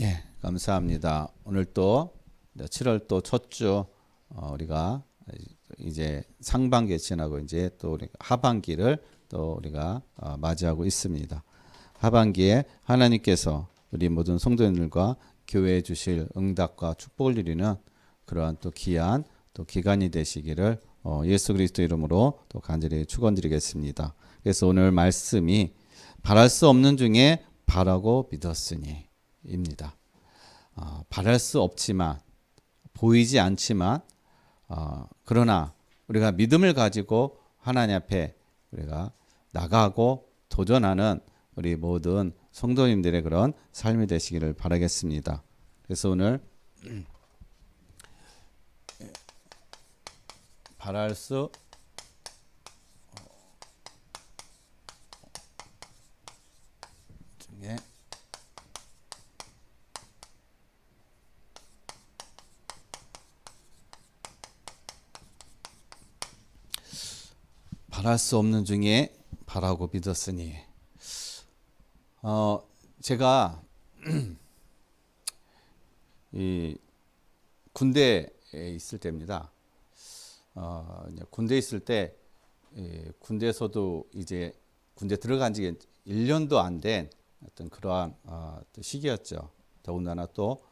예, 감사합니다. 오늘 또 7월 또 첫 주 우리가 이제 상반기에 지나고 이제 또 우리 하반기를 또 우리가 맞이하고 있습니다. 하반기에 하나님께서 우리 모든 성도님들과 교회에 주실 응답과 축복을 누리는 그러한 또 귀한 또 기간이 되시기를 예수 그리스도 이름으로 또 간절히 축원드리겠습니다. 그래서 오늘 말씀이 바랄 수 없는 중에 바라고 믿었으니 입니다. 바랄 수 없지만 보이지 않지만 그러나 우리가 믿음을 가지고 하나님 앞에 우리가 나가고 도전하는 우리 모든 성도님들의 그런 삶이 되시기를 바라겠습니다. 그래서 오늘 바랄 수 중에 바랄 수 없는 중에 바라고 믿었으니 제가 이 군대에 있을 때입니다. 군대에 있을 때 군대에서도 이제 군대 들어간 지 1년도 안 된 어떤 그러한 시기였죠. 더군다나 또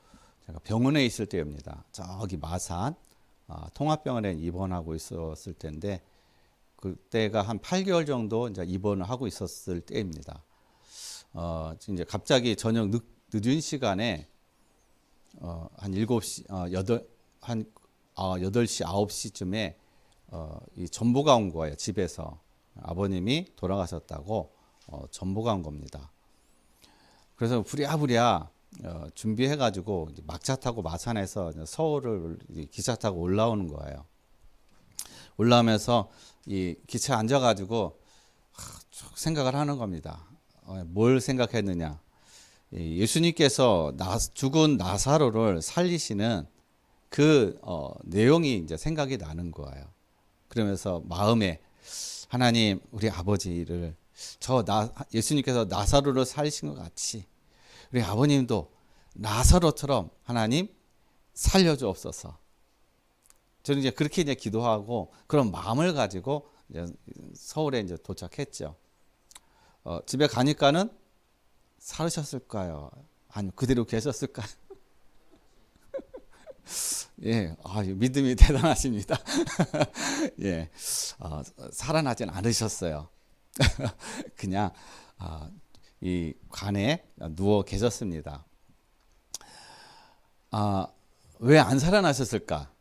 제가 병원에 있을 때입니다. 저기 마산 통합병원에 입원하고 있었을 때인데 그때가 한 8개월 정도 이제 입원을 하고 있었을 때입니다. 이제 갑자기 저녁 늦은 시간에 한 7시, 8시, 9시쯤에 이 전보가 온 거예요. 집에서 아버님이 돌아가셨다고 전보가 온 겁니다. 그래서 부랴부랴 준비해가지고 막차 타고 마산에서 서울을 기차 타고 올라오는 거예요. 올라오면서 이 기차에 앉아가지고 생각을 하는 겁니다. 뭘 생각했느냐? 예수님께서 죽은 나사로를 살리시는 그 내용이 이제 생각이 나는 거예요. 그러면서 마음에 하나님 우리 아버지를 예수님께서 나사로를 살리신 것 같이 우리 아버님도 나사로처럼 하나님 살려주옵소서. 저는 이제 그렇게 이제 기도하고 그런 마음을 가지고 이제 서울에 이제 도착했죠. 집에 가니까는 살으셨을까요? 아니요, 그대로 계셨을까요? 예, 믿음이 대단하십니다. 예, 살아나진 않으셨어요. 그냥 이 관에 누워 계셨습니다. 왜 안 살아나셨을까?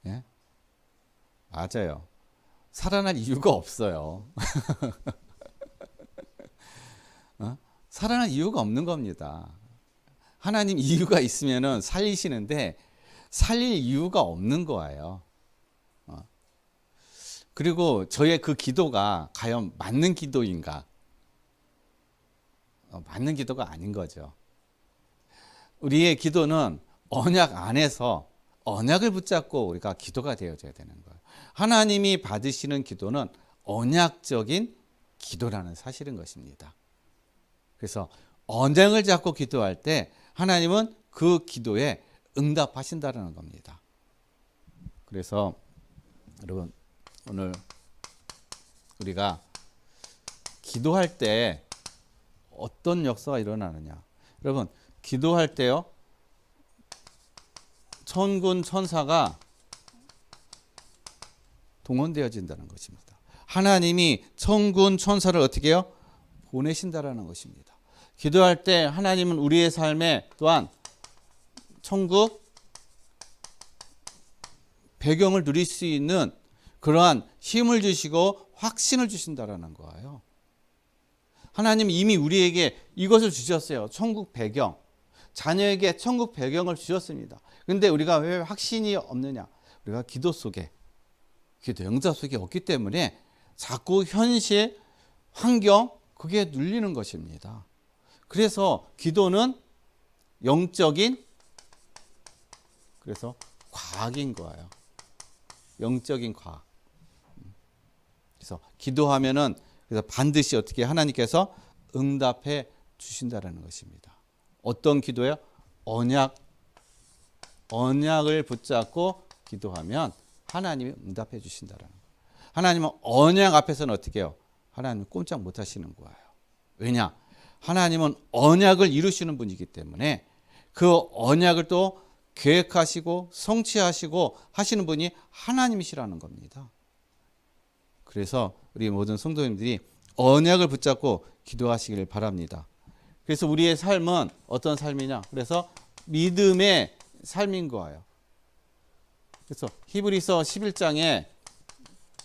예? 맞아요. 살아날 이유가 없어요. 살아날 이유가 없는 겁니다. 하나님 이유가 있으면은 살리시는데 살릴 이유가 없는 거예요. 그리고 저의 그 기도가 과연 맞는 기도인가? 맞는 기도가 아닌 거죠. 우리의 기도는 언약 안에서 언약을 붙잡고 우리가 기도가 되어져야 되는 거예요. 하나님이 받으시는 기도는 언약적인 기도라는 사실인 것입니다. 그래서 언약을 잡고 기도할 때 하나님은 그 기도에 응답하신다는 겁니다. 그래서 여러분 오늘 우리가 기도할 때 어떤 역사가 일어나느냐? 여러분 기도할 때요 천군 천사가 동원되어진다는 것입니다. 하나님이 천군 천사를 어떻게 해요? 보내신다라는 것입니다. 기도할 때 하나님은 우리의 삶에 또한 천국 배경을 누릴 수 있는 그러한 힘을 주시고 확신을 주신다라는 거예요. 하나님 이미 우리에게 이것을 주셨어요. 천국 배경. 자녀에게 천국 배경을 주셨습니다. 그런데 우리가 왜 확신이 없느냐? 우리가 기도 속에, 기도 응답 속에 없기 때문에 자꾸 현실, 환경, 그게 눌리는 것입니다. 그래서 기도는 영적인, 그래서 과학인 거예요. 영적인 과학. 그래서 기도하면은 그래서 반드시 어떻게 하나님께서 응답해 주신다라는 것입니다. 어떤 기도예요? 언약을 붙잡고 기도하면 하나님이 응답해 주신다라는 거예요. 하나님은 언약 앞에서는 어떻게 해요? 하나님은 꼼짝 못 하시는 거예요. 왜냐? 하나님은 언약을 이루시는 분이기 때문에 그 언약을 또 계획하시고 성취하시고 하시는 분이 하나님이시라는 겁니다. 그래서 우리 모든 성도님들이 언약을 붙잡고 기도하시길 바랍니다. 그래서 우리의 삶은 어떤 삶이냐? 그래서 믿음의 삶인 거예요. 그래서 히브리서 11장에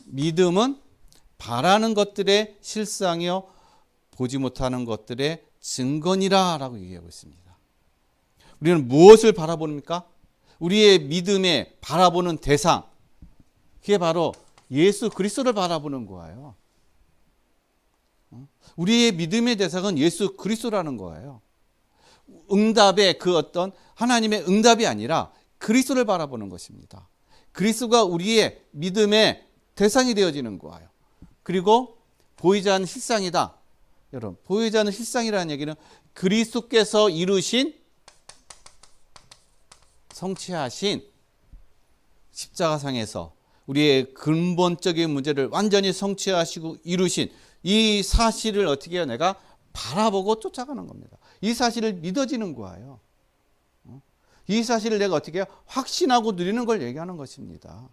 믿음은 바라는 것들의 실상이요 보지 못하는 것들의 증거니라 라고 얘기하고 있습니다. 우리는 무엇을 바라봅니까? 우리의 믿음에 바라보는 대상, 그게 바로 예수 그리스도를 바라보는 거예요. 우리의 믿음의 대상은 예수 그리스도라는 거예요. 응답의 그 어떤 하나님의 응답이 아니라 그리스도를 바라보는 것입니다. 그리스도가 우리의 믿음의 대상이 되어지는 거예요. 그리고 보이지 않는 실상이다. 여러분, 보이지 않는 실상이라는 얘기는 그리스도께서 이루신 성취하신 십자가상에서 우리의 근본적인 문제를 완전히 성취하시고 이루신 이 사실을 어떻게 해요? 내가 바라보고 쫓아가는 겁니다. 이 사실을 믿어지는 거예요. 이 사실을 내가 어떻게 해요? 확신하고 누리는 걸 얘기하는 것입니다.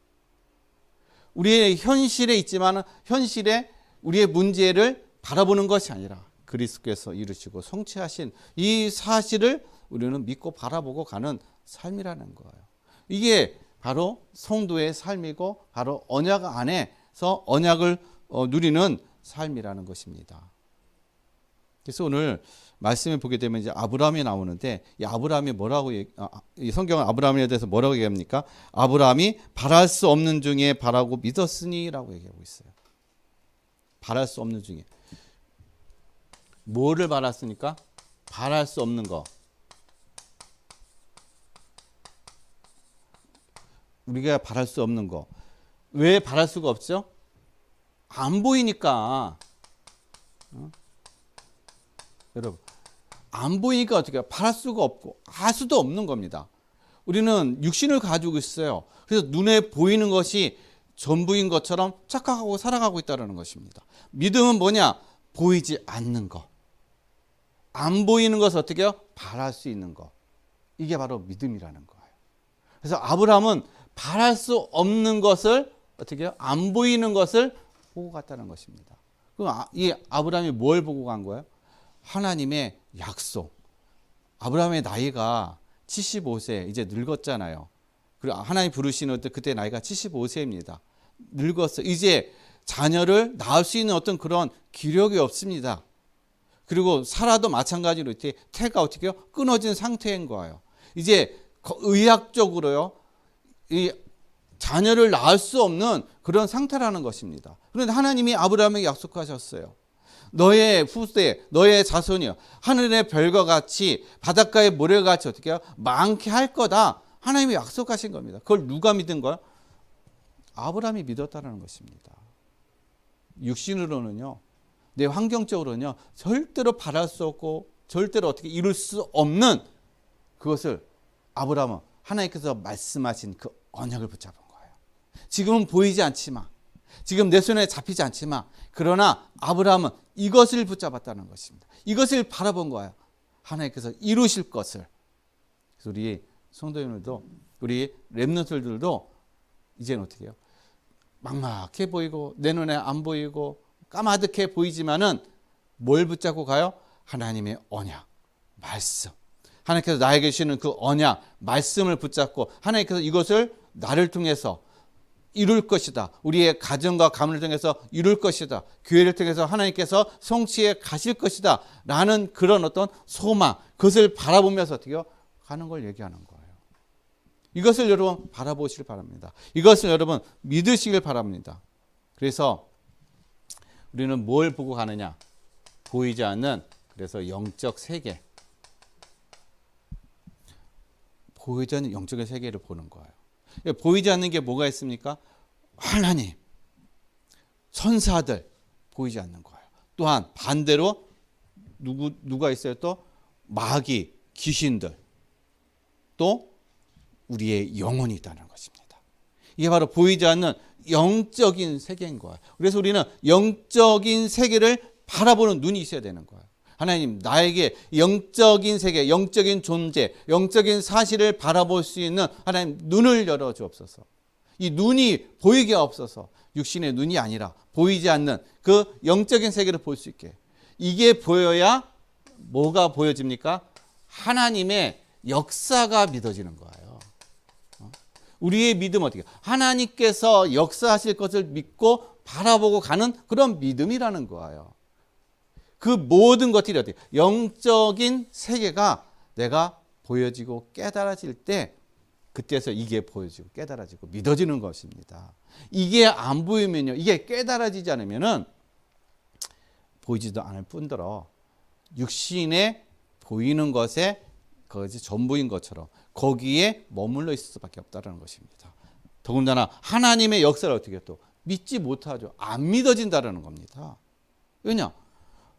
우리의 현실에 있지만 현실에 우리의 문제를 바라보는 것이 아니라 그리스도께서 이루시고 성취하신 이 사실을 우리는 믿고 바라보고 가는 삶이라는 거예요. 이게 바로 성도의 삶이고 바로 언약 안에서 언약을 누리는 삶이라는 것입니다. 그래서 오늘 말씀을 보게 되면 이제 아브라함이 나오는데 이 아브라함이 뭐라고 이 성경은 아브라함에 대해서 뭐라고 얘기합니까? 아브라함이 바랄 수 없는 중에 바라고 믿었으니라고 얘기하고 있어요. 바랄 수 없는 중에 뭐를 바랐습니까? 바랄 수 없는 거. 우리가 바랄 수 없는 거. 왜 바랄 수가 없죠? 안 보이니까. 여러분, 안 보이니까 어떻게 해요? 바랄 수가 없고 알 수도 없는 겁니다. 우리는 육신을 가지고 있어요. 그래서 눈에 보이는 것이 전부인 것처럼 착각하고 살아가고 있다는 것입니다. 믿음은 뭐냐? 보이지 않는 것. 안 보이는 것을 어떻게 해요? 바랄 수 있는 것. 이게 바로 믿음이라는 거예요. 그래서 아브라함은 바랄 수 없는 것을 어떻게 해요? 안 보이는 것을 보고 갔다는 것입니다. 그럼 이 아브라함이 뭘 보고 간 거예요? 하나님의 약속. 아브라함의 나이가 75세 이제 늙었잖아요. 그리고 하나님 부르시는 그때 나이가 75세입니다. 늙었어. 이제 자녀를 낳을 수 있는 어떤 그런 기력이 없습니다. 그리고 사라도 마찬가지로 태가 어떻게 해요? 끊어진 상태인 거예요. 이제 의학적으로요, 이 자녀를 낳을 수 없는 그런 상태라는 것입니다. 그런데 하나님이 아브라함에게 약속하셨어요. 너의 후대, 너의 자손이요, 하늘의 별과 같이 바닷가의 모래가 같이 어떻게 해요? 많게 할 거다. 하나님이 약속하신 겁니다. 그걸 누가 믿은 거야? 아브라함이 믿었다는 것입니다. 육신으로는요, 내 환경적으로는요, 절대로 바랄 수 없고 절대로 어떻게 이룰 수 없는 그것을 아브라함은 하나님께서 말씀하신 그 언약을 붙잡은 거예요. 지금은 보이지 않지만, 지금 내 손에 잡히지 않지만, 그러나 아브라함은 이것을 붙잡았다는 것입니다. 이것을 바라본 거예요. 하나님께서 이루실 것을. 그래서 우리 성도님들도, 우리 렘넌트들도 이제는 어떻게 해요? 막막해 보이고 내 눈에 안 보이고 까마득해 보이지만은 뭘 붙잡고 가요? 하나님의 언약, 말씀. 하나님께서 나에게 주시는 그 언약, 말씀을 붙잡고 하나님께서 이것을 나를 통해서 이룰 것이다. 우리의 가정과 가문을 통해서 이룰 것이다. 교회를 통해서 하나님께서 성취해 가실 것이다. 라는 그런 어떤 소망, 그것을 바라보면서 어떻게 해요? 가는 걸 얘기하는 거예요. 이것을 여러분 바라보시길 바랍니다. 이것을 여러분 믿으시길 바랍니다. 그래서 우리는 뭘 보고 가느냐? 보이지 않는, 그래서 영적 세계. 보이지 않는 영적인 세계를 보는 거예요. 보이지 않는 게 뭐가 있습니까? 하나님, 천사들, 보이지 않는 거예요. 또한 반대로 누가 있어요? 또 마귀, 귀신들, 또 우리의 영혼이 있다는 것입니다. 이게 바로 보이지 않는 영적인 세계인 거예요. 그래서 우리는 영적인 세계를 바라보는 눈이 있어야 되는 거예요. 하나님, 나에게 영적인 세계, 영적인 존재, 영적인 사실을 바라볼 수 있는 하나님 눈을 열어 주옵소서. 이 눈이 보이게 없어서 육신의 눈이 아니라 보이지 않는 그 영적인 세계를 볼 수 있게. 이게 보여야 뭐가 보여집니까? 하나님의 역사가 믿어지는 거예요. 우리의 믿음 어떻게? 하나님께서 역사하실 것을 믿고 바라보고 가는 그런 믿음이라는 거예요. 그 모든 것들이 어떻게? 영적인 세계가 내가 보여지고 깨달아질 때 그때서 이게 보여지고 깨달아지고 믿어지는 것입니다. 이게 안 보이면요, 이게 깨달아지지 않으면은 보이지도 않을 뿐더러 육신에 보이는 것에 그것이 전부인 것처럼 거기에 머물러 있을 수밖에 없다는 것입니다. 더군다나 하나님의 역사를 어떻게 또 믿지 못하죠. 안 믿어진다는 겁니다. 왜냐?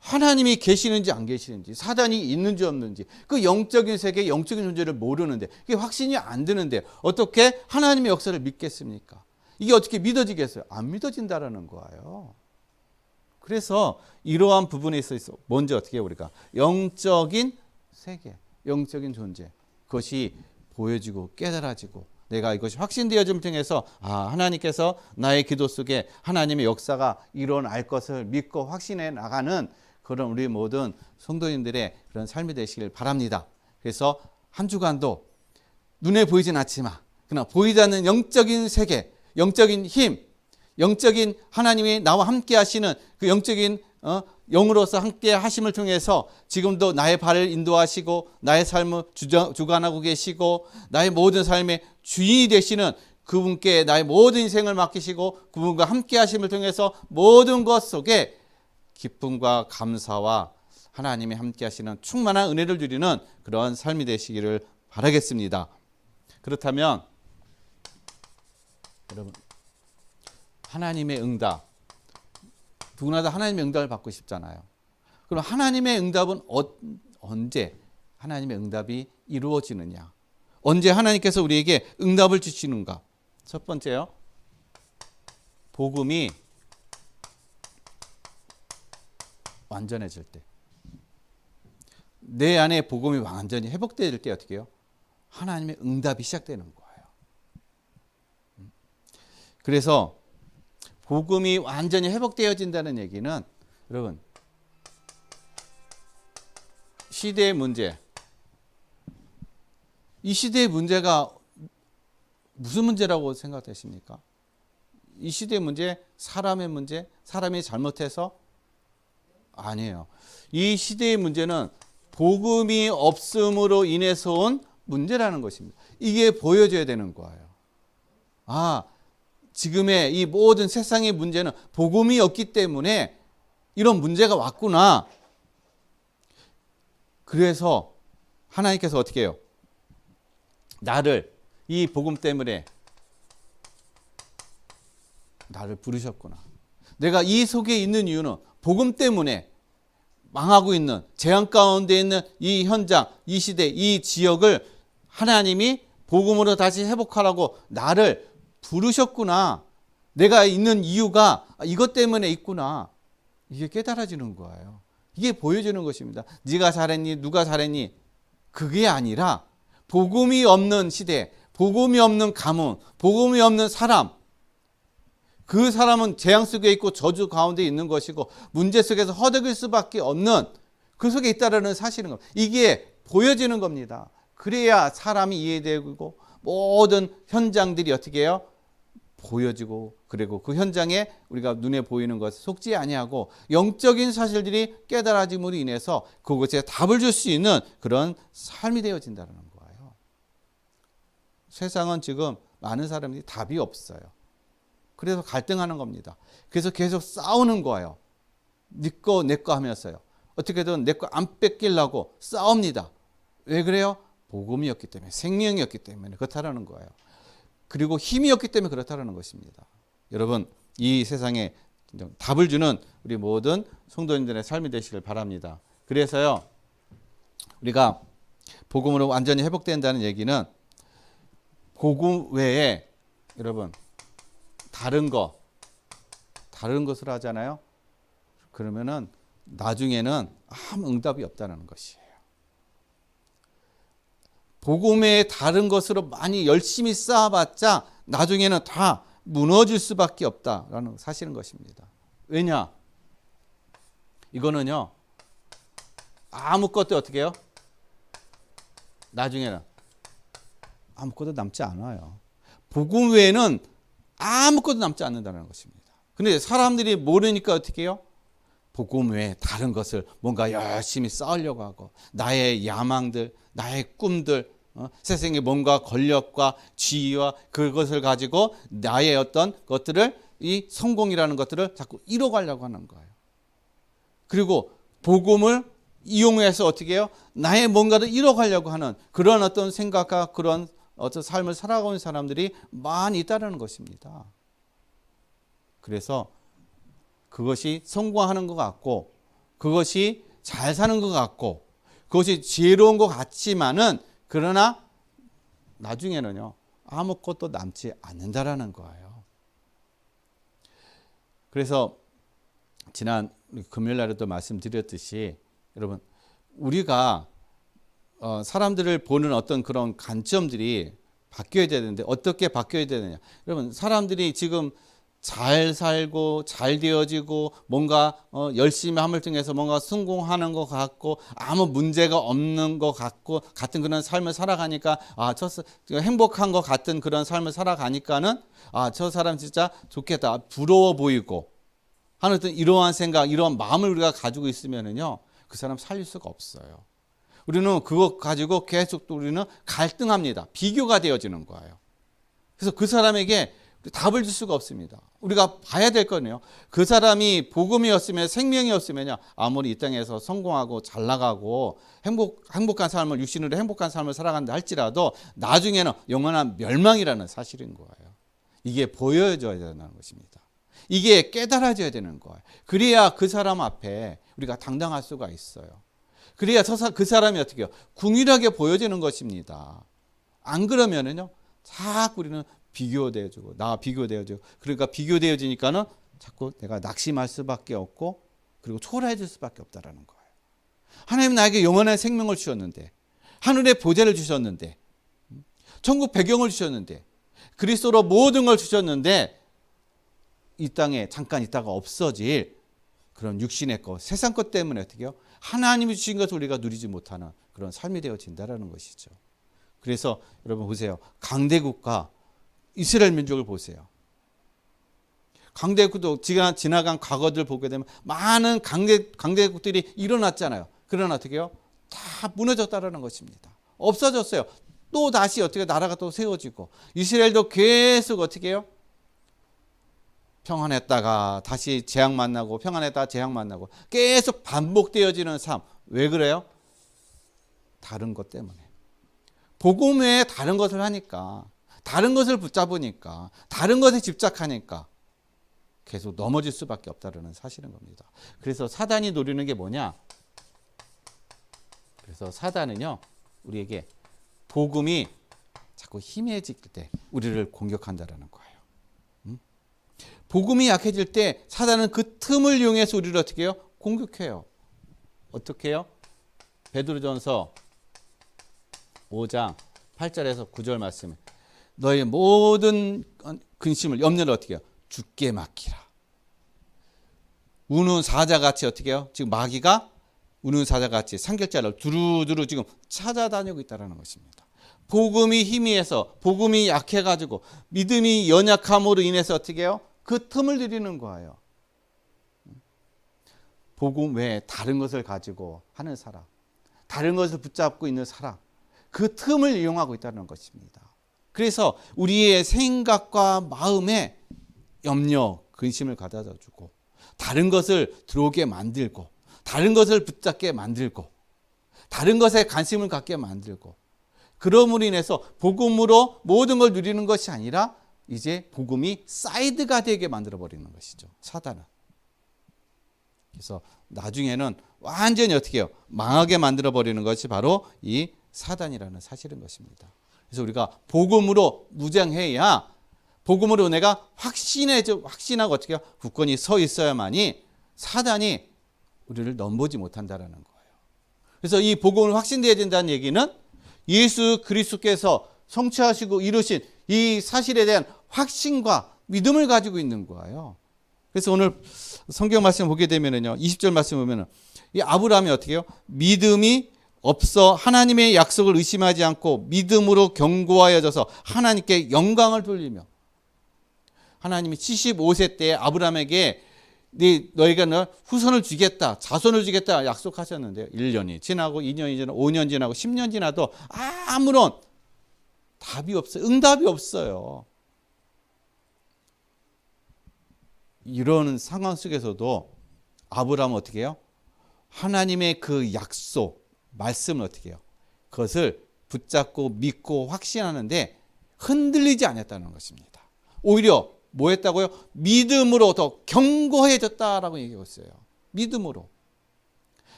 하나님이 계시는지 안 계시는지, 사단이 있는지 없는지, 그 영적인 세계, 영적인 존재를 모르는데, 그게 확신이 안 드는데 어떻게 하나님의 역사를 믿겠습니까? 이게 어떻게 믿어지겠어요? 안 믿어진다라는 거예요. 그래서 이러한 부분에 있어서 먼저 어떻게 우리가 영적인 세계, 영적인 존재, 그것이 보여지고 깨달아지고 내가 이것이 확신되어짐을 통해서 하나님께서 나의 기도 속에 하나님의 역사가 일어날 것을 믿고 확신해 나가는 그런 우리 모든 성도님들의 그런 삶이 되시길 바랍니다. 그래서 한 주간도 눈에 보이진 않지만 그러나 보이지 않는 영적인 세계, 영적인 힘, 영적인 하나님이 나와 함께 하시는 그 영적인 영으로서 함께 하심을 통해서 지금도 나의 발을 인도하시고 나의 삶을 주관하고 계시고 나의 모든 삶의 주인이 되시는 그분께 나의 모든 인생을 맡기시고 그분과 함께 하심을 통해서 모든 것 속에 기쁨과 감사와 하나님이 함께 하시는 충만한 은혜를 누리는 그런 삶이 되시기를 바라겠습니다. 그렇다면 여러분, 하나님의 응답, 누구나 다 하나님의 응답을 받고 싶잖아요. 그럼 하나님의 응답은 언제 하나님의 응답이 이루어지느냐? 언제 하나님께서 우리에게 응답을 주시는가? 첫 번째요, 복음이 완전해질 때, 내 안에 복음이 완전히 회복될 때 어떻게 해요? 하나님의 응답이 시작되는 거예요. 그래서 복음이 완전히 회복되어진다는 얘기는 여러분, 시대의 문제, 이 시대의 문제가 무슨 문제라고 생각되십니까? 이 시대의 문제, 사람의 문제, 사람이 잘못해서? 아니에요. 이 시대의 문제는 복음이 없음으로 인해서 온 문제라는 것입니다. 이게 보여줘야 되는 거예요. 지금의 이 모든 세상의 문제는 복음이 없기 때문에 이런 문제가 왔구나. 그래서 하나님께서 어떻게 해요? 나를 이 복음 때문에 나를 부르셨구나. 내가 이 속에 있는 이유는 복음 때문에 망하고 있는, 재앙 가운데 있는 이 현장, 이 시대, 이 지역을 하나님이 복음으로 다시 회복하라고 나를 부르셨구나. 내가 있는 이유가 이것 때문에 있구나. 이게 깨달아지는 거예요. 이게 보여지는 것입니다. 네가 잘했니? 누가 잘했니? 그게 아니라 복음이 없는 시대, 복음이 없는 가문, 복음이 없는 사람, 그 사람은 재앙 속에 있고 저주 가운데 있는 것이고 문제 속에서 허덕일 수밖에 없는 그 속에 있다는 사실인 겁니다. 이게 보여지는 겁니다. 그래야 사람이 이해되고 모든 현장들이 어떻게 해요? 보여지고, 그리고 그 현장에 우리가 눈에 보이는 것을 속지 아니하고 영적인 사실들이 깨달아짐으로 인해서 그것에 답을 줄 수 있는 그런 삶이 되어진다는 거예요. 세상은 지금 많은 사람들이 답이 없어요. 그래서 갈등하는 겁니다. 그래서 계속 싸우는 거예요. 네 거, 내 거 하면서요. 어떻게든 내 거 안 뺏기려고 싸웁니다. 왜 그래요? 복음이었기 때문에, 생명이었기 때문에 그렇다는 거예요. 그리고 힘이었기 때문에 그렇다는 것입니다. 여러분, 이 세상에 답을 주는 우리 모든 성도님들의 삶이 되시길 바랍니다. 그래서요, 우리가 복음으로 완전히 회복된다는 얘기는 복음 외에 여러분 다른 것을 하잖아요. 그러면은 나중에는 아무 응답이 없다는 것이에요. 복음 외에 다른 것으로 많이 열심히 쌓아봤자 나중에는 다 무너질 수밖에 없다라는 사실인 것입니다. 왜냐? 이거는요, 아무것도 어떻게 해요? 나중에는 아무것도 남지 않아요. 복음 외에는 아무것도 남지 않는다는 것입니다. 근데 사람들이 모르니까 어떻게 해요? 복음 외에 다른 것을 뭔가 열심히 쌓으려고 하고, 나의 야망들, 나의 꿈들, 세상에 뭔가 권력과 지위와 그것을 가지고 나의 어떤 것들을, 이 성공이라는 것들을 자꾸 이뤄가려고 하는 거예요. 그리고 복음을 이용해서 어떻게 해요? 나의 뭔가를 이뤄가려고 하는 그런 어떤 생각과 그런 어떤 삶을 살아가고 있는 사람들이 많이 있다는 것입니다. 그래서 그것이 성공하는 것 같고, 그것이 잘 사는 것 같고, 그것이 지혜로운 것 같지만은, 그러나 나중에는요, 아무것도 남지 않는다라는 거예요. 그래서 지난 금요일 날에도 말씀드렸듯이, 여러분, 우리가 사람들을 보는 어떤 그런 관점들이 바뀌어야 되는데, 어떻게 바뀌어야 되느냐? 여러분, 사람들이 지금 잘 살고 잘 되어지고 뭔가 열심히 함을 통해서 뭔가 성공하는 것 같고 아무 문제가 없는 것 같고 같은 그런 삶을 살아가니까 행복한 것 같은 그런 삶을 살아가니까는 저 사람 진짜 좋겠다, 부러워 보이고 하는 어떤 이러한 생각, 이러한 마음을 우리가 가지고 있으면은요, 그 사람 살릴 수가 없어요. 우리는 그것 가지고 계속 또 우리는 갈등합니다. 비교가 되어지는 거예요. 그래서 그 사람에게 답을 줄 수가 없습니다. 우리가 봐야 될 거네요. 그 사람이 복음이었으면, 생명이었으면요, 아무리 이 땅에서 성공하고 잘 나가고 행복한 삶을, 육신으로 행복한 삶을 살아간다 할지라도 나중에는 영원한 멸망이라는 사실인 거예요. 이게 보여져야 되는 것입니다. 이게 깨달아져야 되는 거예요. 그래야 그 사람 앞에 우리가 당당할 수가 있어요. 그래야 그 사람이 어떻게 해요? 궁일하게 보여지는 것입니다. 안 그러면은요, 자꾸 우리는 비교되어지고, 나와 비교되어지고, 그러니까 비교되어지니까는 자꾸 내가 낙심할 수밖에 없고, 그리고 초라해질 수밖에 없다라는 거예요. 하나님 나에게 영원한 생명을 주셨는데, 하늘의 보좌를 주셨는데, 천국 배경을 주셨는데, 그리스도로 모든 걸 주셨는데, 이 땅에 잠깐 있다가 없어질 그런 육신의 것, 세상 것 때문에 어떻게 해요? 하나님이 주신 것을 우리가 누리지 못하는 그런 삶이 되어진다라는 것이죠. 그래서 여러분 보세요. 강대국과 이스라엘 민족을 보세요. 강대국도 지나간 과거들 보게 되면 많은 강대국들이 일어났잖아요. 그러나 어떻게 해요? 다 무너졌다라는 것입니다. 없어졌어요. 또 다시 어떻게 나라가 또 세워지고, 이스라엘도 계속 어떻게 해요? 평안했다가 다시 재앙 만나고, 평안했다가 재앙 만나고, 계속 반복되어지는 삶. 왜 그래요? 다른 것 때문에. 복음 외에 다른 것을 하니까, 다른 것을 붙잡으니까, 다른 것에 집착하니까 계속 넘어질 수밖에 없다는 사실인 겁니다. 그래서 사단이 노리는 게 뭐냐? 그래서 사단은요, 우리에게 복음이 자꾸 희미해질 때 우리를 공격한다는 거예요. 복음이 약해질 때 사단은 그 틈을 이용해서 우리를 어떻게 해요? 공격해요. 어떻게 해요? 베드로전서 5장 8절에서 9절 말씀에 너의 모든 근심을, 염려를 어떻게 해요? 주께 맡기라. 우는 사자같이 어떻게 해요? 지금 마귀가 우는 사자같이 산결자를 두루두루 지금 찾아다니고 있다는 것입니다. 복음이 희미해서, 복음이 약해가지고, 믿음이 연약함으로 인해서 어떻게 해요? 그 틈을 들이는 거예요. 복음 외에 다른 것을 가지고 하는 사람, 다른 것을 붙잡고 있는 사람, 그 틈을 이용하고 있다는 것입니다. 그래서 우리의 생각과 마음에 염려, 근심을 가져다 주고, 다른 것을 들어오게 만들고, 다른 것을 붙잡게 만들고, 다른 것에 관심을 갖게 만들고, 그럼으로 인해서 복음으로 모든 걸 누리는 것이 아니라 이제 복음이 사이드가 되게 만들어버리는 것이죠, 사단은. 그래서 나중에는 완전히 어떻게 해요? 망하게 만들어버리는 것이 바로 이 사단이라는 사실인 것입니다. 그래서 우리가 복음으로 무장해야, 복음으로 내가 확신하고 어떻게 해요? 굳건히 서 있어야만이 사단이 우리를 넘보지 못한다라는 거예요. 그래서 이 복음을 확신되어야 된다는 얘기는 예수 그리스도께서 성취하시고 이루신 이 사실에 대한 확신과 믿음을 가지고 있는 거예요. 그래서 오늘 성경 말씀 보게 되면은요, 20절 말씀 보면은 이 아브라함이 어떻게 해요? 믿음이 없어 하나님의 약속을 의심하지 않고 믿음으로 견고하여져서 하나님께 영광을 돌리며, 하나님이 75세 때 아브라함에게 너희가 후손을 주겠다, 자손을 주겠다 약속하셨는데요. 1년이 지나고 2년이 지나고 5년 지나고 10년 지나도 아무런 답이 없어요. 응답이 없어요. 이런 상황 속에서도 아브라함은 어떻게 해요? 하나님의 그 약속, 말씀을 어떻게 해요? 그것을 붙잡고 믿고 확신하는데 흔들리지 않았다는 것입니다. 오히려 뭐 했다고요? 믿음으로 더 견고해졌다라고 얘기하고 있어요. 믿음으로.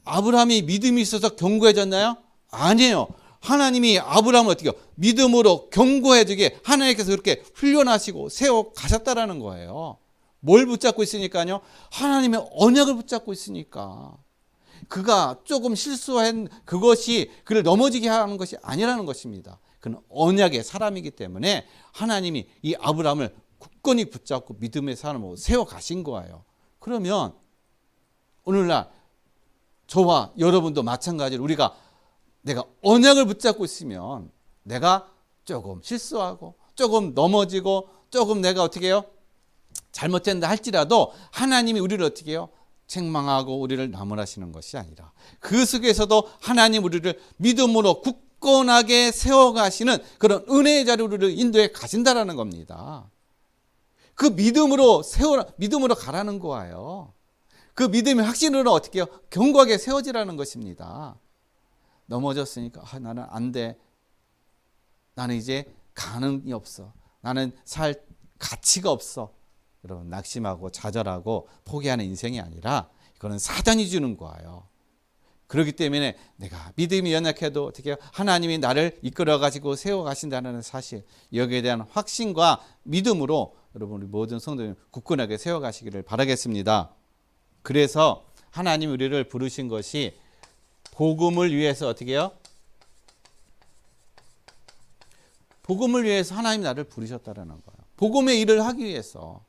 아브라함이 믿음이 있어서 견고해졌나요? 아니에요. 하나님이 아브라함을 어떻게 해요? 믿음으로 견고해지게 하나님께서 그렇게 훈련하시고 세워 가셨다라는 거예요. 뭘 붙잡고 있으니까요? 하나님의 언약을 붙잡고 있으니까. 그가 조금 실수한 그것이 그를 넘어지게 하는 것이 아니라는 것입니다. 그는 언약의 사람이기 때문에 하나님이 이 아브라함을 굳건히 붙잡고 믿음의 사람으로 세워 가신 거예요. 그러면 오늘날 저와 여러분도 마찬가지로 우리가 내가 언약을 붙잡고 있으면 내가 조금 실수하고 조금 넘어지고 조금 내가 어떻게 해요? 잘못된다 할지라도 하나님이 우리를 어떻게 해요? 책망하고 우리를 나무라시는 것이 아니라 그 속에서도 하나님 우리를 믿음으로 굳건하게 세워가시는 그런 은혜의 자리로 우리를 인도해 가신다라는 겁니다. 그 믿음으로 믿음으로 가라는 거예요. 그 믿음의 확신으로 어떻게 해요? 견고하게 세워지라는 것입니다. 넘어졌으니까 나는 안 돼. 나는 이제 가능이 없어. 나는 살 가치가 없어. 여러분, 낙심하고 좌절하고 포기하는 인생이 아니라 이거는 사단이 주는 거예요. 그렇기 때문에 내가 믿음이 연약해도 어떻게 해요? 하나님이 나를 이끌어 가지고 세워 가신다는 사실, 여기에 대한 확신과 믿음으로 여러분 우리 모든 성도님 굳건하게 세워 가시기를 바라겠습니다. 그래서 하나님 우리를 부르신 것이 복음을 위해서 어떻게 해요? 복음을 위해서 하나님 나를 부르셨다라는 거예요. 복음의 일을 하기 위해서,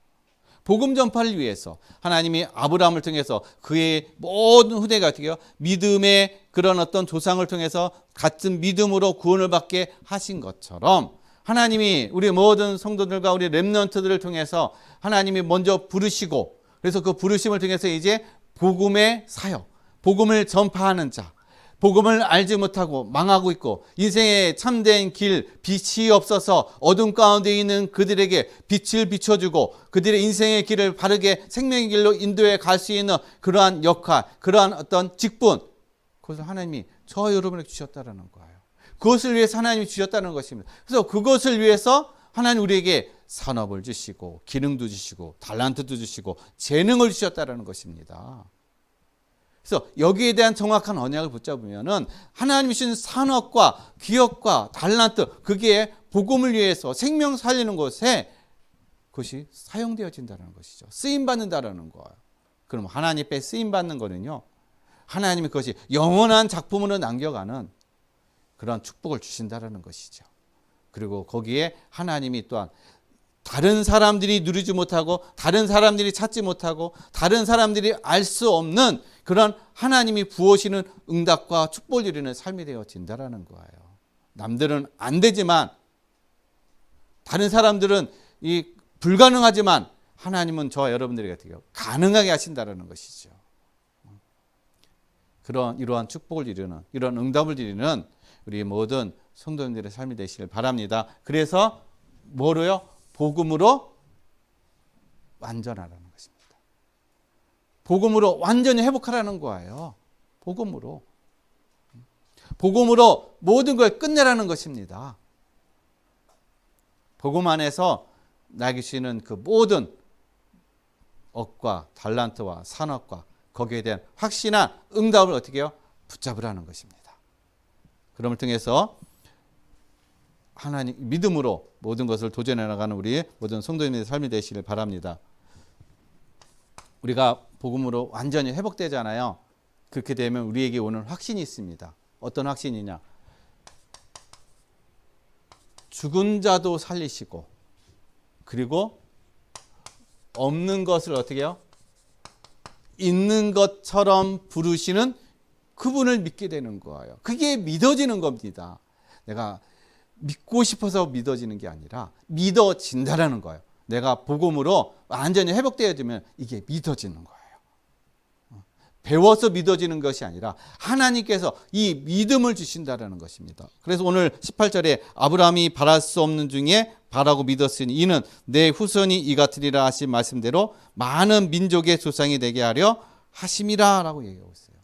복음 전파를 위해서 하나님이 아브라함을 통해서 그의 모든 후대가 어떻게 해요? 믿음의 그런 어떤 조상을 통해서 같은 믿음으로 구원을 받게 하신 것처럼 하나님이 우리 모든 성도들과 우리 렘넌트들을 통해서 하나님이 먼저 부르시고, 그래서 그 부르심을 통해서 이제 복음의 사역, 복음을 전파하는 자, 복음을 알지 못하고 망하고 있고 인생의 참된 길, 빛이 없어서 어둠 가운데 있는 그들에게 빛을 비춰주고 그들의 인생의 길을 바르게 생명의 길로 인도해 갈 수 있는 그러한 역할, 그러한 어떤 직분, 그것을 하나님이 저와 여러분에게 주셨다는 거예요. 그것을 위해서 하나님이 주셨다는 것입니다. 그래서 그것을 위해서 하나님 우리에게 산업을 주시고 기능도 주시고 달란트도 주시고 재능을 주셨다는 것입니다. 그래서 여기에 대한 정확한 언약을 붙잡으면은 하나님이 주신 산업과 기업과 달란트, 그게 복음을 위해서 생명 살리는 것에 그것이 사용되어진다는 것이죠. 쓰임 받는다라는 거예요. 그럼 하나님 앞에 쓰임 받는 거는요, 하나님이 그것이 영원한 작품으로 남겨가는 그런 축복을 주신다라는 것이죠. 그리고 거기에 하나님이 또한 다른 사람들이 누리지 못하고 다른 사람들이 찾지 못하고 다른 사람들이 알 수 없는 그런 하나님이 부어시는 응답과 축복을 이루는 삶이 되어진다라는 거예요. 남들은 안 되지만, 다른 사람들은 이 불가능하지만 하나님은 저와 여러분들에게 어떻게 해요? 가능하게 하신다라는 것이죠. 이러한 축복을 이루는, 이런 응답을 이루는 우리 모든 성도님들의 삶이 되시길 바랍니다. 그래서 뭐로요? 복음으로 완전하라는 것입니다. 복음으로 완전히 회복하라는 거예요. 복음으로 모든 걸 끝내라는 것입니다. 복음 안에서 나에게 주시는 그 모든 억과 달란트와 산업과 거기에 대한 확신한 응답을 어떻게 해요? 붙잡으라는 것입니다. 그럼을 통해서 하나님 믿음으로 모든 것을 도전해 나가는 우리 모든 성도님의 삶이 되시길 바랍니다. 우리가 복음으로 완전히 회복되잖아요. 그렇게 되면 우리에게 오는 확신이 있습니다. 어떤 확신이냐? 죽은 자도 살리시고, 그리고 없는 것을 어떻게 해요? 있는 것처럼 부르시는 그분을 믿게 되는 거예요. 그게 믿어지는 겁니다. 내가 믿고 싶어서 믿어지는 게 아니라 믿어진다라는 거예요. 내가 복음으로 완전히 회복되어지면 이게 믿어지는 거예요. 배워서 믿어지는 것이 아니라 하나님께서 이 믿음을 주신다라는 것입니다. 그래서 오늘 18절에 아브라함이 바랄 수 없는 중에 바라고 믿었으니 이는 내 후손이 이 같으리라 하신 말씀대로 많은 민족의 조상이 되게 하려 하심이라 라고 얘기하고 있어요.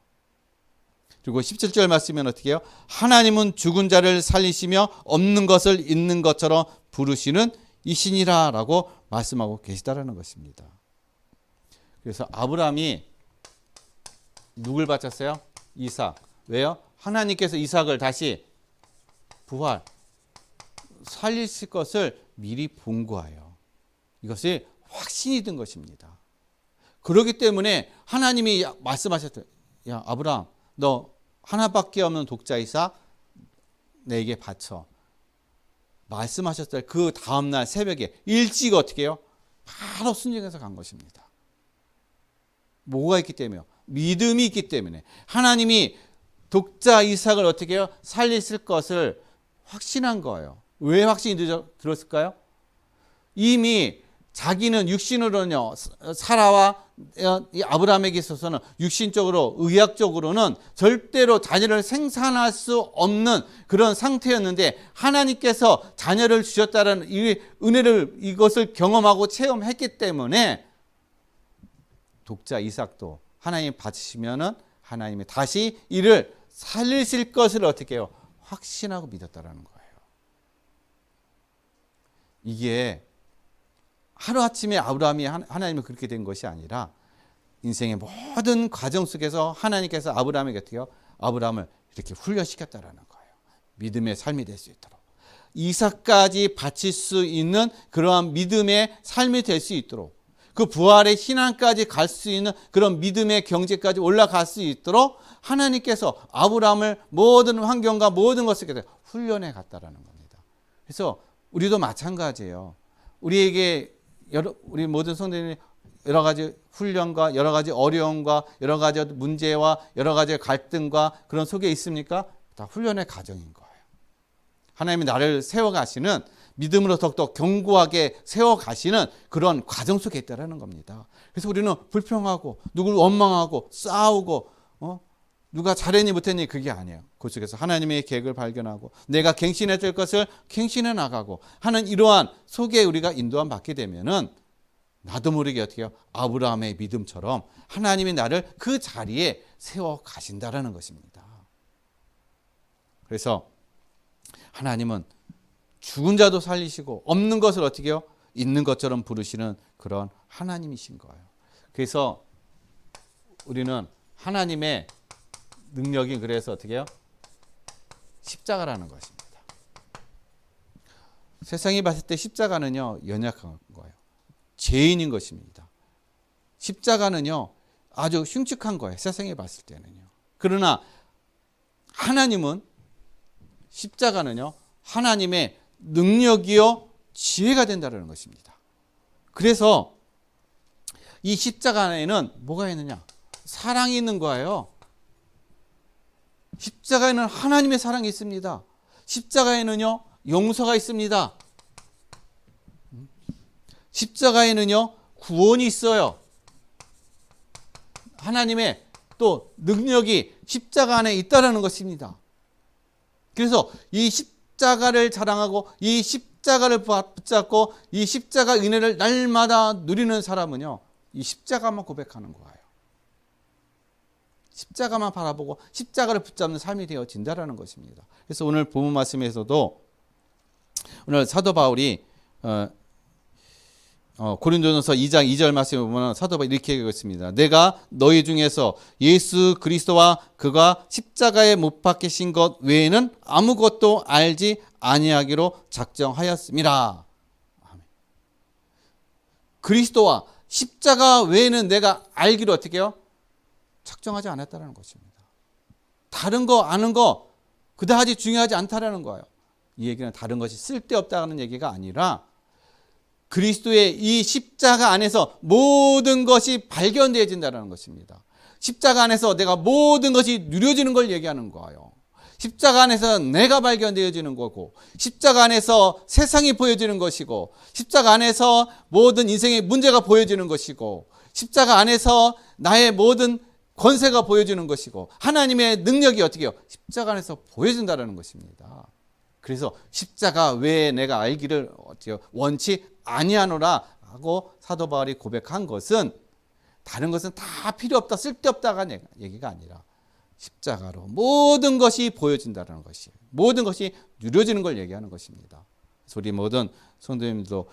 그리고 17절 말씀은 어떻게 해요? 하나님은 죽은 자를 살리시며 없는 것을 있는 것처럼 부르시는 이신이라 라고 말씀하고 계시다라는 것입니다. 그래서 아브라함이 누굴 바쳤어요? 이삭. 왜요? 하나님께서 이삭을 다시 부활, 살리실 것을 미리 본 거예요. 이것이 확신이 든 것입니다. 그렇기 때문에 하나님이 말씀하셨어요. 야, 아브라함, 너 하나밖에 없는 독자 이삭 내게 바쳐. 말씀하셨을 그 다음날 새벽에 일찍 어떻게 해요? 바로 순종해서 간 것입니다. 뭐가 있기 때문에요? 믿음이 있기 때문에. 하나님이 독자 이삭을 어떻게 해요? 살리실 것을 확신한 거예요. 왜 확신이 들었을까요? 이미 자기는 육신으로는요, 사라와 이 아브라함에게 있어서는 육신적으로, 의학적으로는 절대로 자녀를 생산할 수 없는 그런 상태였는데 하나님께서 자녀를 주셨다는 이 은혜를, 이것을 경험하고 체험했기 때문에 독자 이삭도 하나님 받으시면은 하나님이 다시 이를 살리실 것을 어떻게 해요? 확신하고 믿었다라는 거예요. 이게 하루아침에 아브라함이 하나님을 그렇게 된 것이 아니라 인생의 모든 과정 속에서 하나님께서 아브라함에게 어떻게 해요? 아브라함을 이렇게 훈련시켰다라는 거예요. 믿음의 삶이 될 수 있도록. 이삭까지 바칠 수 있는 그러한 믿음의 삶이 될 수 있도록, 그 부활의 신앙까지 갈 수 있는 그런 믿음의 경제까지 올라갈 수 있도록 하나님께서 아브라함을 모든 환경과 모든 것을 훈련해 갔다라는 겁니다. 그래서 우리도 마찬가지예요. 우리 모든 성도님이 여러 가지 훈련과 여러 가지 어려움과 여러 가지 문제와 여러 가지 갈등과 그런 속에 있습니까? 다 훈련의 과정인 거예요. 하나님이 나를 세워가시는, 믿음으로 더욱더 견고하게 세워가시는 그런 과정 속에 있다는 겁니다. 그래서 우리는 불평하고 누구를 원망하고 싸우고 누가 잘했니 못했니 그게 아니에요. 그 속에서 하나님의 계획을 발견하고 내가 갱신해야 될 것을 갱신해 나가고 하는 이러한 속에 우리가 인도함 받게 되면은 나도 모르게 어떻게 해요? 아브라함의 믿음처럼 하나님이 나를 그 자리에 세워 가신다라는 것입니다. 그래서 하나님은 죽은 자도 살리시고 없는 것을 어떻게 해요? 있는 것처럼 부르시는 그런 하나님이신 거예요. 그래서 우리는 하나님의 능력이 그래서 어떻게 해요? 십자가라는 것입니다. 세상이 봤을 때 십자가는요, 연약한 거예요. 죄인인 것입니다. 십자가는요, 아주 흉측한 거예요. 세상에 봤을 때는요. 그러나 하나님은 십자가는요, 하나님의 능력이요 지혜가 된다는 것입니다. 그래서 이 십자가 안에는 뭐가 있느냐? 사랑이 있는 거예요. 십자가에는 하나님의 사랑이 있습니다. 십자가에는요 용서가 있습니다. 십자가에는요 구원이 있어요. 하나님의 또 능력이 십자가 안에 있다라는 것입니다. 그래서 이 십자가를 자랑하고 이 십자가를 붙잡고 이 십자가 은혜를 날마다 누리는 사람은요 이 십자가만 고백하는 거예요. 십자가만 바라보고 십자가를 붙잡는 삶이 되어진다라는 것입니다. 그래서 오늘 본문 말씀에서도 오늘 사도 바울이 고린도전서 2장 2절 말씀에 보면 사도 바울이 이렇게 얘기하고 있습니다. 내가 너희 중에서 예수 그리스도와 그가 십자가에 못 박히신 것 외에는 아무것도 알지 아니하기로 작정하였습니다. 그리스도와 십자가 외에는 내가 알기로 어떻게 해요? 작정하지 않았다는 것입니다. 다른 거 아는 거 그다지 중요하지 않다라는 거예요. 이 얘기는 다른 것이 쓸데없다는 얘기가 아니라 그리스도의 이 십자가 안에서 모든 것이 발견되어진다는 것입니다. 십자가 안에서 내가 모든 것이 누려지는 걸 얘기하는 거예요. 십자가 안에서 내가 발견되어지는 거고, 십자가 안에서 세상이 보여지는 것이고, 십자가 안에서 모든 인생의 문제가 보여지는 것이고, 십자가 안에서 나의 모든 권세가 보여지는 것이고, 하나님의 능력이 어떻게 해요? 십자가 안에서 보여진다는 것입니다. 그래서 십자가 외에 내가 알기를 원치 아니하노라 하고 사도 바울이 고백한 것은 다른 것은 다 필요 없다, 쓸데없다가 얘기가 아니라 십자가로 모든 것이 보여진다는 것이, 모든 것이 누려지는 걸 얘기하는 것입니다. 그래서 우리 모든 성도님들도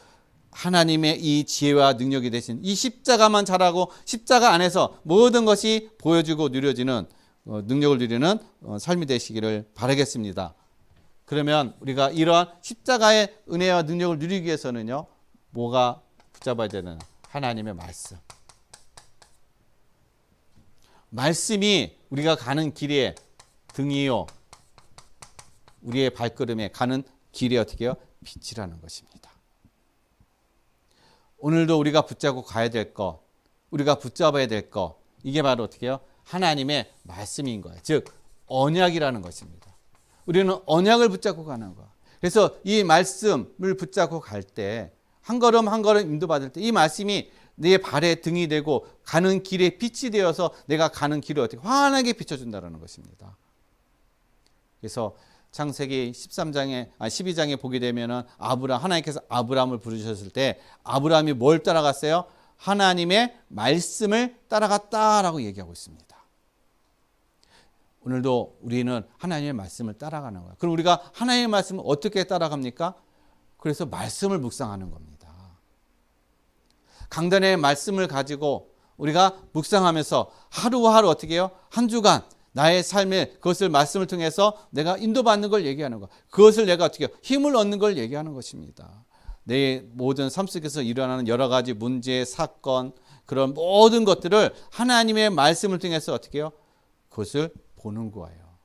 하나님의 이 지혜와 능력이 되신 이 십자가만 잘하고 십자가 안에서 모든 것이 보여지고 누려지는 능력을 누리는 삶이 되시기를 바라겠습니다. 그러면 우리가 이러한 십자가의 은혜와 능력을 누리기 위해서는요, 뭐가 붙잡아야 되는? 하나님의 말씀. 말씀이 우리가 가는 길의 등이요, 우리의 발걸음에 가는 길에 어떻게 해요? 빛이라는 것입니다. 오늘도 우리가 붙잡고 가야 될 것, 우리가 붙잡아야 될 것, 이게 바로 어떻게 해요? 하나님의 말씀인 거예요. 즉 언약이라는 것입니다. 우리는 언약을 붙잡고 가는 거야. 그래서 이 말씀을 붙잡고 갈 때 한 걸음 한 걸음 인도받을 때 이 말씀이 내 발의 등이 되고 가는 길에 빛이 되어서 내가 가는 길을 어떻게 환하게 비춰준다는 것입니다. 그래서 창세기 12장에 보게 되면은 하나님께서 아브라함을 부르셨을 때 아브라함이 뭘 따라갔어요? 하나님의 말씀을 따라갔다라고 얘기하고 있습니다. 오늘도 우리는 하나님의 말씀을 따라가는 거예요. 그럼 우리가 하나님의 말씀을 어떻게 따라갑니까? 그래서 말씀을 묵상하는 겁니다. 강단의 말씀을 가지고 우리가 묵상하면서 하루하루 어떻게 해요? 한 주간 나의 삶에 그것을 말씀을 통해서 내가 인도받는 걸 얘기하는 거. 그것을 내가 어떻게 해요? 힘을 얻는 걸 얘기하는 것입니다. 내 모든 삶 속에서 일어나는 여러 가지 문제, 사건, 그런 모든 것들을 하나님의 말씀을 통해서 어떻게 해요? 그것을 보는 거예요.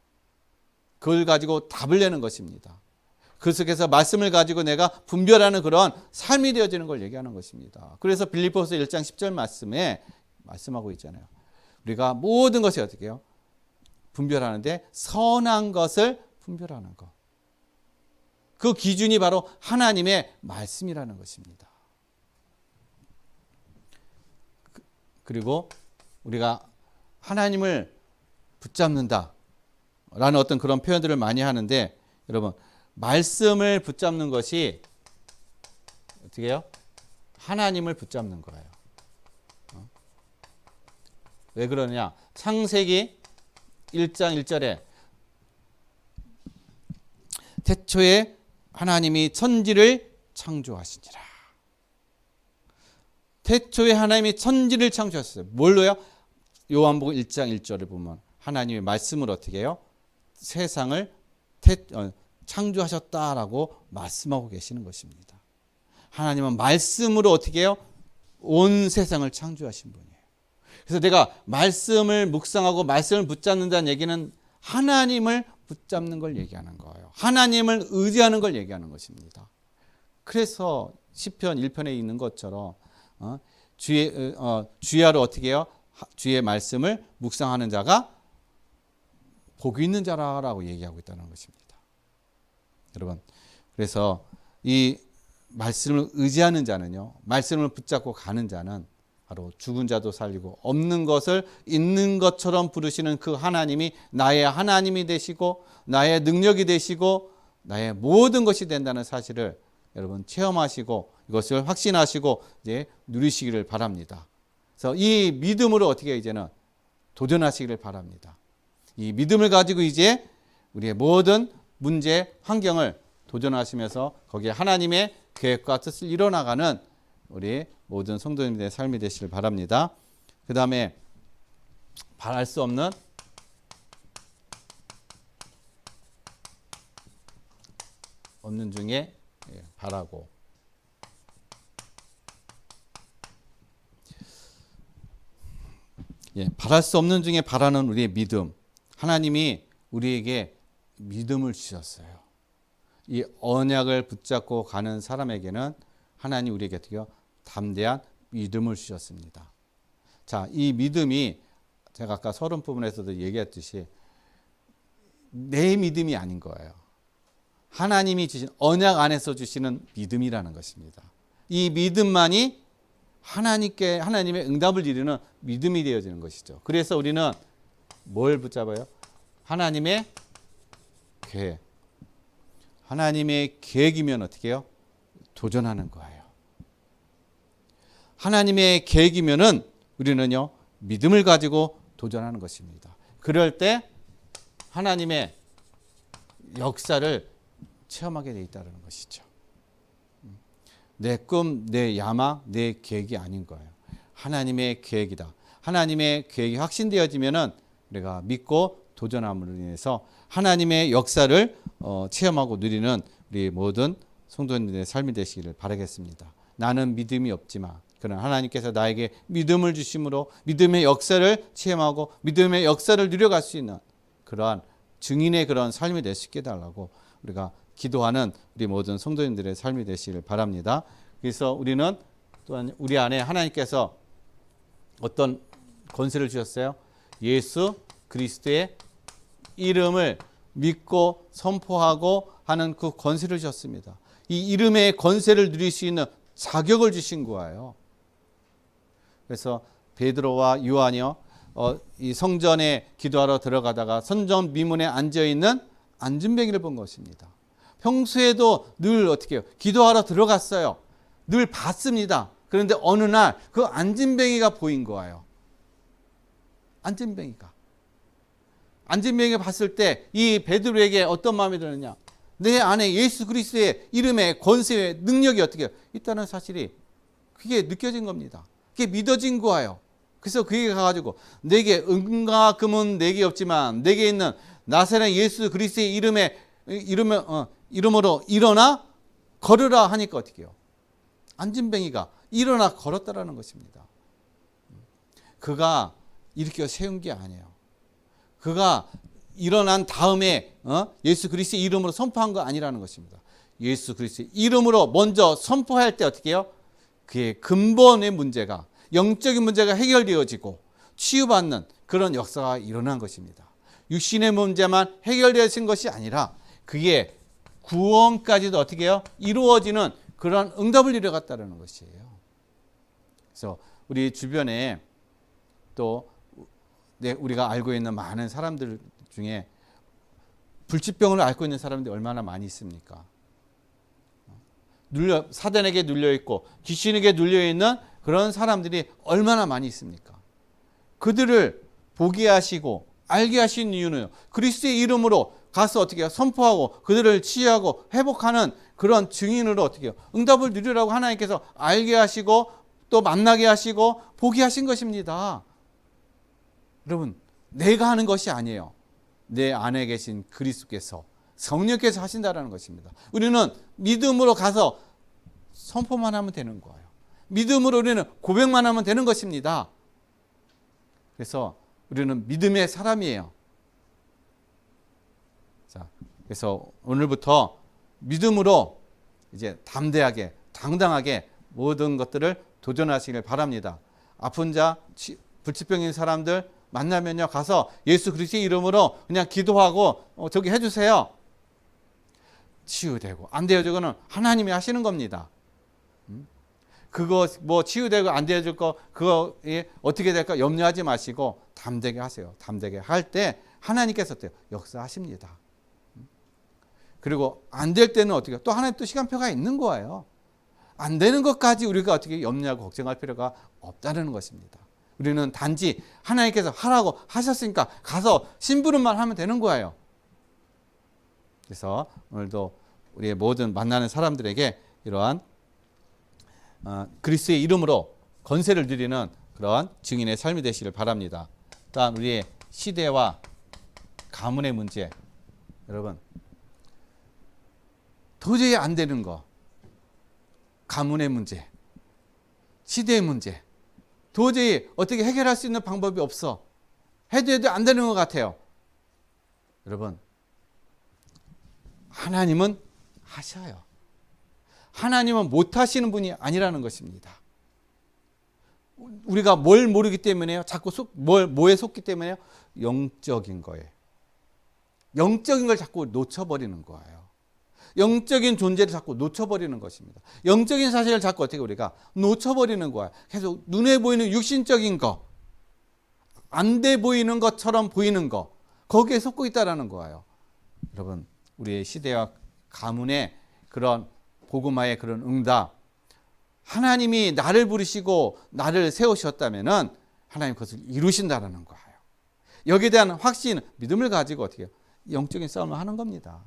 그걸 가지고 답을 내는 것입니다. 그 속에서 말씀을 가지고 내가 분별하는 그런 삶이 되어지는 걸 얘기하는 것입니다. 그래서 빌립보서 1장 10절 말씀에 말씀하고 있잖아요. 우리가 모든 것이 어떻게 해요? 분별하는데 선한 것을 분별하는 것. 그 기준이 바로 하나님의 말씀이라는 것입니다. 그리고 우리가 하나님을 붙잡는다 라는 어떤 그런 표현들을 많이 하는데, 여러분 말씀을 붙잡는 것이 어떻게 해요? 하나님을 붙잡는 거예요. 왜 그러냐? 창세기 1장 1절에 태초에 하나님이 천지를 창조하시니라. 태초에 하나님이 천지를 창조하셨어요. 뭘로요? 요한복음 1장 1절을 보면 하나님의 말씀을 어떻게 해요? 세상을 창조하셨다라고 말씀하고 계시는 것입니다. 하나님은 말씀으로 어떻게 해요? 온 세상을 창조하신 분이에요. 그래서 내가 말씀을 묵상하고 말씀을 붙잡는다는 얘기는 하나님을 붙잡는 걸 얘기하는 거예요. 하나님을 의지하는 걸 얘기하는 것입니다. 그래서 시편 1편에 있는 것처럼 주야로 어떻게 해요? 주의 말씀을 묵상하는 자가 복이 있는 자라고 얘기하고 있다는 것입니다. 여러분, 그래서 이 말씀을 의지하는 자는요, 말씀을 붙잡고 가는 자는 바로 죽은 자도 살리고 없는 것을 있는 것처럼 부르시는 그 하나님이 나의 하나님이 되시고 나의 능력이 되시고 나의 모든 것이 된다는 사실을 여러분 체험하시고 이것을 확신하시고 이제 누리시기를 바랍니다. 그래서 이 믿음으로 어떻게 이제는 도전하시기를 바랍니다. 이 믿음을 가지고 이제 우리의 모든 문제, 환경을 도전하시면서 거기에 하나님의 계획과 뜻을 이뤄나가는 우리 모든 성도님들의 삶이 되시길 바랍니다. 그 다음에 바랄 수 없는 중에 바라고. 바랄 수 없는 중에 바라는 우리의 믿음. 하나님이 우리에게 믿음을 주셨어요. 이 언약을 붙잡고 가는 사람에게는 하나님 우리에게 어떻게 담대한 믿음을 주셨습니다. 자, 이 믿음이 제가 아까 서론 부분에서도 얘기했듯이 내 믿음이 아닌 거예요. 하나님이 주신 언약 안에서 주시는 믿음이라는 것입니다. 이 믿음만이 하나님의 응답을 이루는 믿음이 되어지는 것이죠. 그래서 우리는 뭘 붙잡아요? 하나님의 계획. 하나님의 계획이면 어떻게 해요? 도전하는 거예요. 하나님의 계획이면은 우리는요, 믿음을 가지고 도전하는 것입니다. 그럴 때 하나님의 역사를 체험하게 돼 있다는 것이죠. 내 꿈, 내 야망, 내 계획이 아닌 거예요. 하나님의 계획이다. 하나님의 계획이 확신되어지면은 우리가 믿고 도전함으로 인해서 하나님의 역사를 체험하고 누리는 우리 모든 성도님들의 삶이 되시기를 바라겠습니다. 나는 믿음이 없지만 그러나 하나님께서 나에게 믿음을 주심으로 믿음의 역사를 체험하고 믿음의 역사를 누려갈 수 있는 그러한 증인의 그런 삶이 될 수 있게 해달라고 우리가 기도하는 우리 모든 성도님들의 삶이 되시기를 바랍니다. 그래서 우리는 또한 우리 안에 하나님께서 어떤 권세를 주셨어요? 예수 그리스도의 이름을 믿고 선포하고 하는 그 권세를 주셨습니다. 이 이름의 권세를 누릴 수 있는 자격을 주신 거예요. 그래서 베드로와 요한이요, 이 성전에 기도하러 들어가다가 성전 미문에 앉아 있는 안진뱅이를 본 것입니다. 평소에도 늘 어떻게 해요? 기도하러 들어갔어요. 늘 봤습니다. 그런데 어느 날 그 안진뱅이가 보인 거예요. 안진뱅이가 봤을 때 이 베드로에게 어떤 마음이 드느냐? 내 안에 예수 그리스도의 이름의 권세의 능력이 어떻게 있다는 사실이 그게 느껴진 겁니다. 그게 믿어진 거예요. 그래서 그에게 가가지고 내게 은과 금은 내게 없지만 내게 있는 나사렛 예수 그리스도의 이름으로 일어나 걸으라 하니까 어떻게 해요? 안진뱅이가 일어나 걸었다라는 것입니다. 그가 일으켜 세운 게 아니에요. 그가 일어난 다음에 예수 그리스도의 이름으로 선포한 거 아니라는 것입니다. 예수 그리스도의 이름으로 먼저 선포할 때 어떻게 해요? 그의 근본의 문제가, 영적인 문제가 해결되어지고 치유받는 그런 역사가 일어난 것입니다. 육신의 문제만 해결되어진 것이 아니라 그의 구원까지도 어떻게 해요? 이루어지는 그런 응답을 이뤄갔다는 것이에요. 그래서 우리 주변에 또 우리가 알고 있는 많은 사람들 중에 불치병을 앓고 있는 사람들이 얼마나 많이 있습니까? 사단에게 눌려있고 귀신에게 눌려있는 그런 사람들이 얼마나 많이 있습니까? 그들을 보게 하시고 알게 하신 이유는 그리스도의 이름으로 가서 어떻게 해요? 선포하고 그들을 치유하고 회복하는 그런 증인으로 어떻게 해요? 응답을 누리라고 하나님께서 알게 하시고 또 만나게 하시고 보게 하신 것입니다. 여러분, 내가 하는 것이 아니에요. 내 안에 계신 그리스도께서 성령께서 하신다라는 것입니다. 우리는 믿음으로 가서 선포만 하면 되는 거예요. 믿음으로 우리는 고백만 하면 되는 것입니다. 그래서 우리는 믿음의 사람이에요. 자, 그래서 오늘부터 믿음으로 이제 담대하게, 당당하게 모든 것들을 도전하시길 바랍니다. 아픈 자, 불치병인 사람들 만나면요, 가서 예수 그리스도의 이름으로 그냥 기도하고 저기 해주세요. 치유되고 안 되어지고는 하나님이 하시는 겁니다. 그거 뭐 치유되고 안 되어질 거 그거 어떻게 될까 염려하지 마시고 담대게 하세요. 담대게 할 때 하나님께서 역사하십니다. 그리고 안 될 때는 어떻게 또 하나님 또 시간표가 있는 거예요. 안 되는 것까지 우리가 어떻게 염려하고 걱정할 필요가 없다는 것입니다. 우리는 단지 하나님께서 하라고 하셨으니까 가서 심부름만 하면 되는 거예요. 그래서 오늘도 우리의 모든 만나는 사람들에게 이러한 그리스도의 이름으로 권세를 누리는 그런 증인의 삶이 되시길 바랍니다. 또한 우리의 시대와 가문의 문제, 여러분 도저히 안 되는 거, 가문의 문제, 시대의 문제, 도저히 어떻게 해결할 수 있는 방법이 없어. 해도 안 되는 것 같아요. 여러분, 하나님은 하셔요. 하나님은 못 하시는 분이 아니라는 것입니다. 우리가 뭘 모르기 때문에요? 자꾸 뭐에 속기 때문에요? 영적인 거예요. 영적인 걸 자꾸 놓쳐버리는 거예요. 영적인 존재를 자꾸 놓쳐버리는 것입니다. 영적인 사실을 자꾸 어떻게 우리가 놓쳐버리는 거야. 계속 눈에 보이는 육신적인 거, 안 돼 보이는 것처럼 보이는 거, 거기에 속고 있다라는 거예요. 여러분, 우리의 시대와 가문의 그런 복음화의 그런 응답, 하나님이 나를 부르시고 나를 세우셨다면은 하나님 그것을 이루신다라는 거예요. 여기에 대한 확신, 믿음을 가지고 어떻게 해요? 영적인 싸움을 하는 겁니다.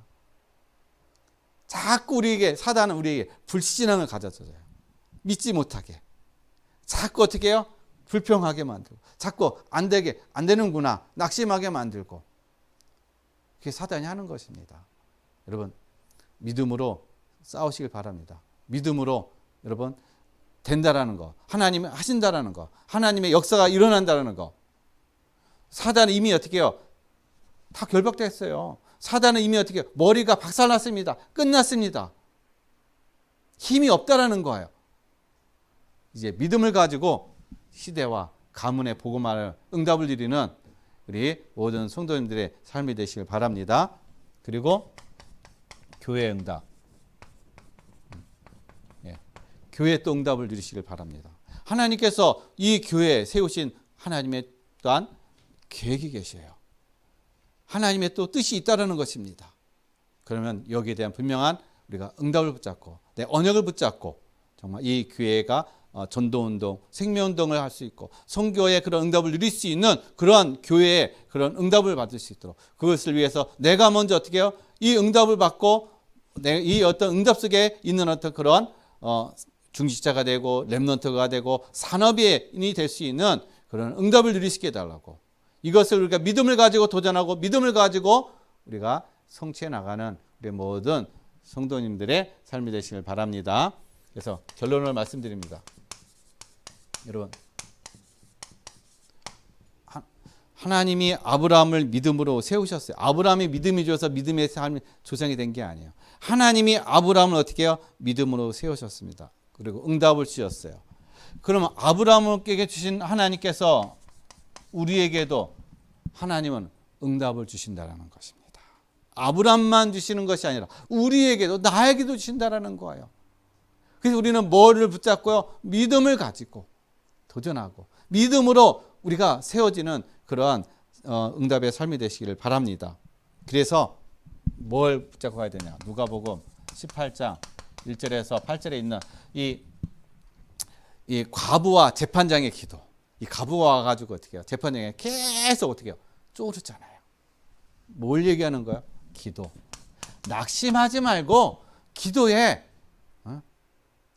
자꾸 우리에게 사단은 우리에게 불신앙을 가져줘요. 믿지 못하게. 자꾸 어떻게 해요? 불평하게 만들고, 자꾸 안 되는구나 낙심하게 만들고, 그게 사단이 하는 것입니다. 여러분, 믿음으로 싸우시길 바랍니다. 믿음으로 여러분 된다라는 거, 하나님이 하신다라는 거, 하나님의 역사가 일어난다라는 거. 사단은 이미 어떻게 해요? 다 결박됐어요. 사단은 이미 어떻게 해요? 머리가 박살났습니다. 끝났습니다. 힘이 없다라는 거예요. 이제 믿음을 가지고 시대와 가문의 복음화를 응답을 드리는 우리 모든 성도님들의 삶이 되시길 바랍니다. 그리고 교회 응답, 교회 또 응답을 누리시길 바랍니다. 하나님께서 이 교회에 세우신 하나님의 또한 계획이 계셔요. 하나님의 또 뜻이 있다는 것입니다. 그러면 여기에 대한 분명한 우리가 응답을 붙잡고 내 언약을 붙잡고 정말 이 교회가 전도운동, 생명운동을 할 수 있고 선교의 그런 응답을 누릴 수 있는 그러한 교회의 그런 응답을 받을 수 있도록, 그것을 위해서 내가 먼저 어떻게 해요? 이 응답을 받고 이 어떤 응답 속에 있는 어떤 그런 중직자가 되고 렘넌트가 되고 산업인이 될 수 있는 그런 응답을 누릴 수 있게 해달라고, 이것을 우리가 믿음을 가지고 도전하고 믿음을 가지고 우리가 성취해 나가는 우리 모든 성도님들의 삶이 되시길 바랍니다. 그래서 결론을 말씀드립니다. 여러분, 하나님이 아브라함을 믿음으로 세우셨어요. 아브라함이 믿음이 줘서 믿음의 삶이 조성이 된 게 아니에요. 하나님이 아브라함을 어떻게 해요? 믿음으로 세우셨습니다. 그리고 응답을 주셨어요. 그러면 아브라함에게 주신 하나님께서 우리에게도 하나님은 응답을 주신다라는 것입니다. 아브라함만 주시는 것이 아니라 우리에게도, 나에게도 주신다라는 거예요. 그래서 우리는 뭐를 붙잡고요? 믿음을 가지고 도전하고 믿음으로 우리가 세워지는 그러한 응답의 삶이 되시기를 바랍니다. 그래서 뭘 붙잡고 가야 되냐? 누가복음 18장 1절에서 8절에 있는 이 과부와 재판장의 기도. 이 과부가 와가지고 어떻게 해요? 재판장에 계속 어떻게 해요? 쪼르잖아요. 뭘 얘기하는 거야? 기도. 낙심하지 말고 기도해.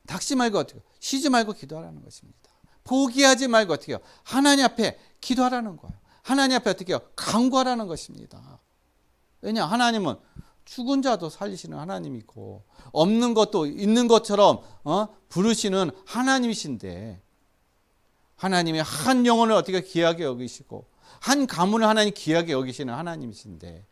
낙심 말고 어떻게 해요? 쉬지 말고 기도하라는 것입니다. 포기하지 말고 어떻게 해요? 하나님 앞에 기도하라는 거예요. 하나님 앞에 어떻게 해요? 간구하라는 것입니다. 왜냐? 하나님은 죽은 자도 살리시는 하나님이고 없는 것도 있는 것처럼 부르시는 하나님이신데, 하나님이 한 영혼을 어떻게 귀하게 여기시고 한 가문을 하나님 귀하게 여기시는 하나님이신데,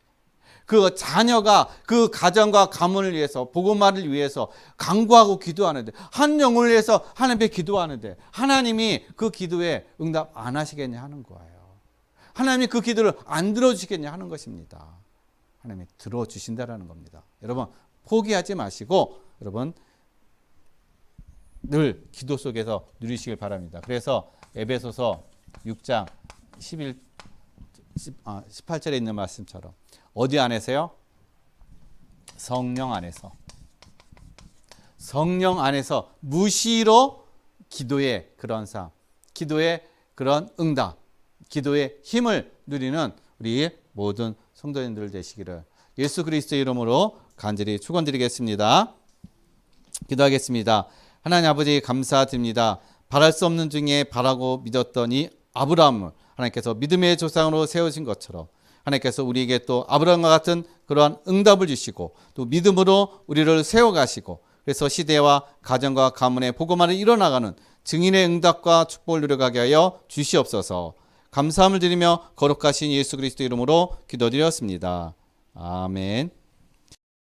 그 자녀가 그 가정과 가문을 위해서 복음화를 위해서 간구하고 기도하는데, 한 영혼을 위해서 하나님 앞에 기도하는데 하나님이 그 기도에 응답 안 하시겠냐 하는 거예요. 하나님이 그 기도를 안 들어주시겠냐 하는 것입니다. 하나님이 들어주신다라는 겁니다. 여러분, 포기하지 마시고 여러분 늘 기도 속에서 누리시길 바랍니다. 그래서 에베소서 6장 18절에 있는 말씀처럼 어디 안에서요? 성령 안에서. 성령 안에서 무시로 기도의 그런 삶, 기도의 그런 응답, 기도의 힘을 누리는 우리 모든 성도님들 되시기를 예수 그리스도의 이름으로 간절히 축원드리겠습니다. 기도하겠습니다. 하나님 아버지 감사드립니다. 바랄 수 없는 중에 바라고 믿었더니 아브라함을 하나님께서 믿음의 조상으로 세우신 것처럼 하나님께서 우리에게 또 아브라함과 같은 그러한 응답을 주시고 또 믿음으로 우리를 세워가시고 그래서 시대와 가정과 가문의 복음화를 이뤄나가는 증인의 응답과 축복을 누려가게 하여 주시옵소서. 감사함을 드리며 거룩하신 예수 그리스도 이름으로 기도드렸습니다. 아멘.